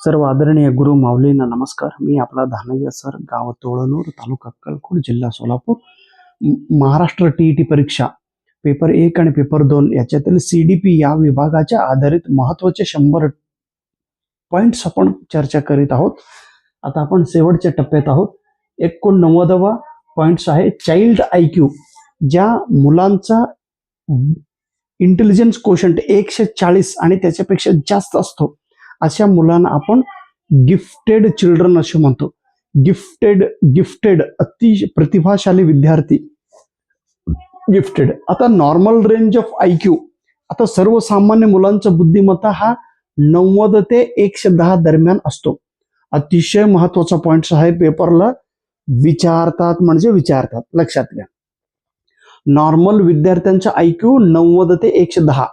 सर्व आदरणीय गुरु माऊलींना नमस्कार. मी आपला धानయ్య सर, गाव तोळनूर, तालुका अक्कलकोट, जिल्हा सोलापूर. महाराष्ट्र टीईटी परीक्षा पेपर 1 आणि पेपर 2 याच्यातील सीडीपी या विभागाच्या आधारित महत्त्वाचे 100 पॉइंट्स आपण चर्चा करीत आहोत. आता आपण शेवटच्या टप्प्यात आहोत. 89वा पॉइंट्स आहे चाइल्ड आयक्यू. ज्या मुलांचा इंटेलिजन्स कोशंट 140 आणि त्याच्यापेक्षा जास्त असतो अशा मुलांना आपण गिफ्टेड चिल्ड्रन असे म्हणतो. गिफ्टेड अति प्रतिभाशाली विद्यार्थी गिफ्टेड. आता नॉर्मल रेंज ऑफ आयक्यू, आता सर्वसामान्य मुलांचा बुद्धिमत्ता हा 90 ते 110 दरम्यान असतो. अतिशय महत्वाचा पॉइंट आहे. पेपरला विचारतात, लक्षात घ्या. नॉर्मल विद्यार्थ्यांचा आयक्यू 90 ते 110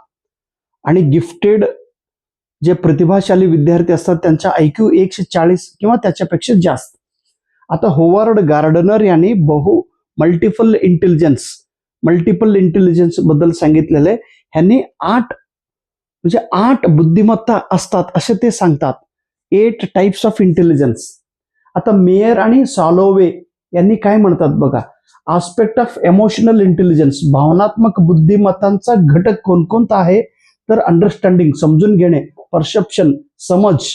आणि गिफ्टेड जे प्रतिभाशाली विद्यार्थी असतात त्यांचा आयक्यू 140 किंवा त्याच्यापेक्षा जास्त. आता होवार्ड गार्डनर यांनी मल्टिपल इंटेलिजन्स बद्दल सांगितलेलं आहे. ह्यांनी 8 बुद्धिमत्ता असतात असे ते सांगतात. 8 टाइप्स ऑफ इंटेलिजन्स. आता मेयर आणि सॉलोवे यांनी काय म्हणतात बघा. आस्पेक्ट ऑफ इमोशनल इंटेलिजन्स, भावनात्मक बुद्धिमत्तांचा घटक कोणकोणता आहे तर अंडरस्टँडिंग, समजून घेणे, परसेप्शन, समज,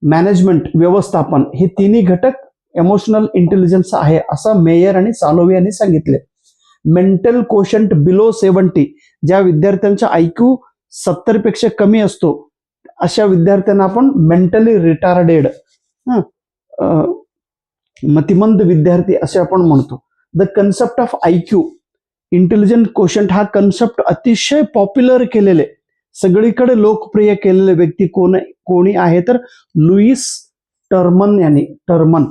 मॅनेजमेंट, व्यवस्थापन, हे तिन्ही घटक इमोशनल इंटेलिजन्स आहे असं मेयर आणि सॉलोवे यांनी सांगितले. मेंटल कोशंट बिलो 70, ज्या विद्यार्थ्यांचा आयक्यू 70 पेक्षा कमी असतो अशा विद्यार्थ्यांना आपण मेंटली रिटार्डेड, मतिमंद विद्यार्थी असे आपण म्हणतो. The concept of IQ intelligent quotient हा कन्सेप्ट अतिशय पॉप्युलर केलेले, सगळीकडे लोकप्रिय केलेले व्यक्ती कोणी आहे तर लुईस टर्मन.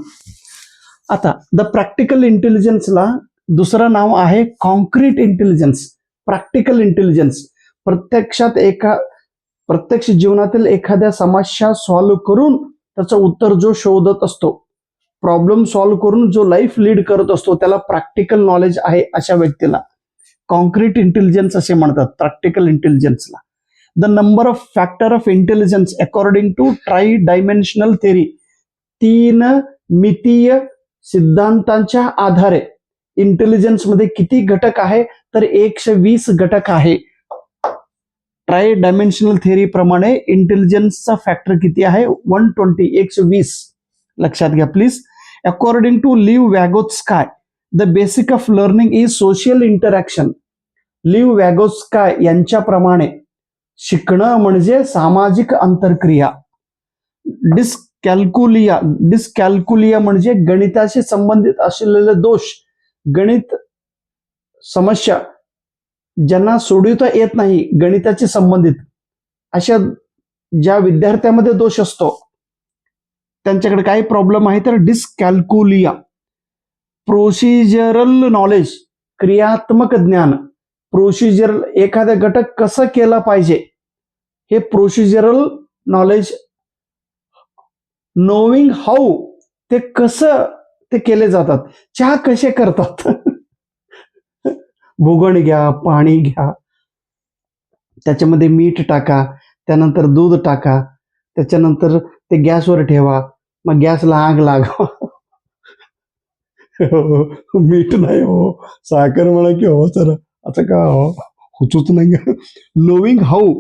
आता द प्रॅक्टिकल इंटेलिजन्सला दुसरं नाव आहे कॉन्क्रीट इंटेलिजन्स. प्रॅक्टिकल इंटेलिजन्स प्रत्यक्ष जीवनातील एखाद्या समस्या सॉल्व्ह करून त्याचं उत्तर जो शोधत असतो, प्रॉब्लेम सॉल्व्ह करून जो लाईफ लीड करत असतो त्याला प्रॅक्टिकल नॉलेज आहे अशा व्यक्तीला कॉन्क्रीट इंटेलिजन्स असे म्हणतात. प्रॅक्टिकल इंटेलिजन्सला the number of factor of intelligence according to tri dimensional theory, 3 मितीय सिद्धांतांच्या आधारे इंटेलिजन्स मध्ये किती घटक आहे तर 120 घटक आहे. ट्राय डायमेन्शनल थेरी प्रमाणे इंटेलिजन्सचा फॅक्टर किती आहे 120. लक्षात घ्या please. According to Lev Vygotsky, the basic of learning is social interaction. Lev Vygotsky यांच्याप्रमाणे शिकणं म्हणजे सामाजिक अंतरक्रिया. डिस्कॅल्कुलिया म्हणजे गणिताशी संबंधित असलेले दोष, गणित समस्या ज्यांना सोडवता येत नाही गणिताशी संबंधित अशा ज्या विद्यार्थ्यांमध्ये दोष असतो त्यांच्याकडे काही प्रॉब्लेम आहे तर डिस्कॅल्कुलिया. प्रोसिजरल नॉलेज, क्रियात्मक ज्ञान, प्रोसिजरल एखादा घटक कसं केला पाहिजे हे प्रोसिजरल नॉलेज. नोविंग हाऊ, ते कसं ते केले जातात, चहा कसे करतात, भुगण घ्या, पाणी घ्या, त्याच्यामध्ये मीठ टाका, त्यानंतर दूध टाका, त्याच्यानंतर ते गॅसवर ठेवा, मग गॅसला आग लागा. मीठ नाही हो, साखर म्हणा की हो सर, असं का होतच नाही. नोविंग हाऊ.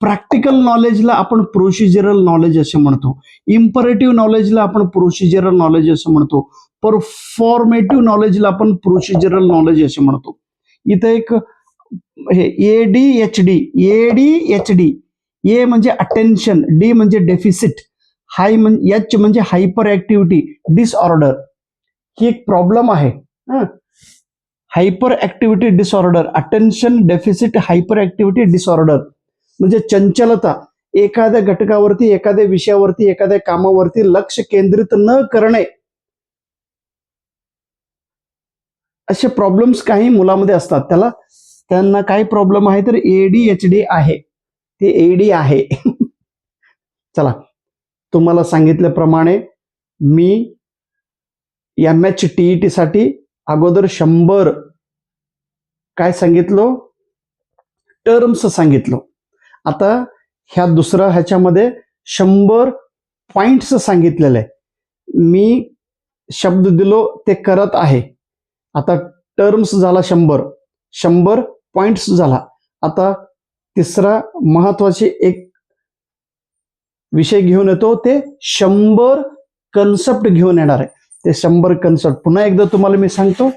प्रॅक्टिकल नॉलेजला आपण प्रोसिजरल नॉलेज असे म्हणतो. इम्परेटिव्ह नॉलेजला आपण प्रोसिजरल नॉलेज असं म्हणतो. परफॉर्मेटिव्ह नॉलेजला आपण प्रोसिजरल नॉलेज असे म्हणतो. इथं एक हे ADHD. ए म्हणजे अटेन्शन, डी म्हणजे डेफिसिट, एच म्हणजे हायपर ऍक्टिव्हिटी डिसऑर्डर. ही एक प्रॉब्लेम आहे. Hyper activity disorder, attention deficit hyper activity disorder म्हणजे चंचलता, एखाद्या घटकावरती, एखाद्या विषयावरती, एखाद्या कामावरती लक्ष केंद्रित न करणे, असे प्रॉब्लेम्स काही मुलामध्ये असतात. त्यांना काही प्रॉब्लेम आहे तर ADHD आहे, ते AD आहे. चला, तुम्हाला सांगितल्याप्रमाणे मी MHTET साठी अगोदर 100 काय सांगितलं टर्म्स सांगितलं. आता ह्या दुसऱ्या ह्याच्यामध्ये 100 पॉइंट्स सांगितलेले आहे. मी शब्द दिलो ते करत आहे. आता टर्म्स झाला 100 पॉइंट्स झाला. आता तिसरा महत्वाचे एक विषय घेऊन येतो, ते 100 कन्सेप्ट घेऊन येणार आहे. ते 100 कन्सेप्ट पुन्हा एकदा तुम्हाला मी सांगतो,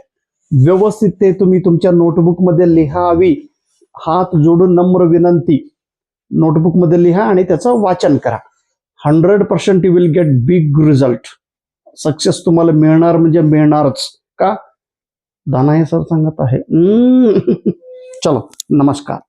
व्यवस्थित ते तुम्ही तुमच्या नोटबुकमध्ये लिहावी. हात जोडून नम्र विनंती, नोटबुकमध्ये लिहा आणि त्याचं वाचन करा. 100% you will get big result. Success तुम्हाला मिळणार म्हणजे मिळणारच. का? दानाहे सर सांगत आहे. चलो, नमस्कार.